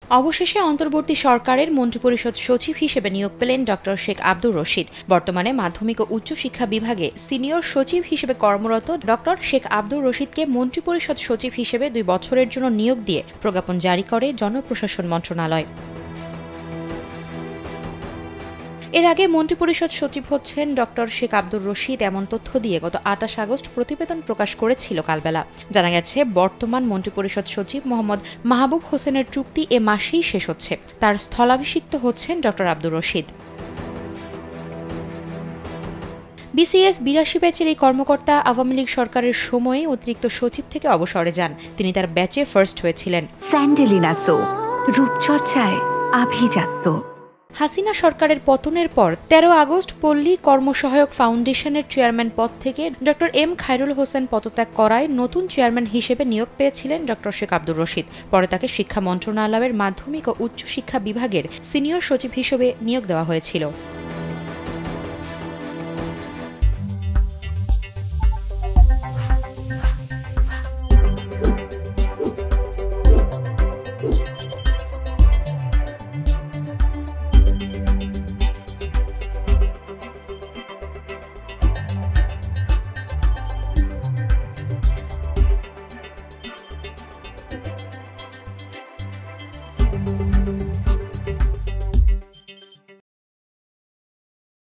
অবশেষে অন্তর্বর্তী সরকারের মন্ত্রিপরিষদ সচিব হিসেবে নিয়োগ পেলেন ডক্টর শেখ আব্দুর রশিদ। বর্তমানে মাধ্যমিক ও উচ্চশিক্ষা বিভাগে সিনিয়র সচিব হিসেবে কর্মরত ডক্টর শেখ আব্দুর রশিদকে মন্ত্রিপরিষদ সচিব হিসেবে ২ বছরের জন্য নিয়োগ দিয়ে প্রজ্ঞাপন জারি করে জনপ্রশাসন মন্ত্রণালয়। এর আগে মন্ত্রিপরিষদ সচিব হচ্ছেন ডক্টর শেখ আব্দুর রশিদ এমন তথ্য দিয়ে গত ২৮ আগস্ট প্রতিবেদন প্রকাশ করেছিল কালবেলা। জানা গেছে, বর্তমান মন্ত্রিপরিষদ সচিব মোহাম্মদ মাহবুব হোসেনের চুক্তি এ মাসেই শেষ হচ্ছে। তার স্থলাভিষিক্ত হচ্ছেন ডক্টর আব্দুর রশিদ। বিসিএস ৮২ ব্যাচের এই কর্মকর্তা আওয়ামী লীগ সরকারের সময়ে অতিরিক্ত সচিব থেকে অবসরে যান। তিনি তার ব্যাচে ফার্স্ট হয়েছিলেন। স্যান্ডেলিনা সো, রূপচর্চায় আভিজাত্য। হাসিনা সরকারের পতনের পর ১৩ আগস্ট পল্লী কর্মসহায়ক ফাউন্ডেশনের চেয়ারম্যান পদ থেকে ডক্টর এম খায়রুল হোসেন পদত্যাগ করায় নতুন চেয়ারম্যান হিসেবে নিয়োগ পেয়েছিলেন ডক্টর শেখ আব্দুর রশিদ। পরে তাকে শিক্ষা মন্ত্রণালয়ের মাধ্যমিক ও উচ্চশিক্ষা বিভাগের সিনিয়র সচিব হিসেবে নিয়োগ দেওয়া হয়েছিল।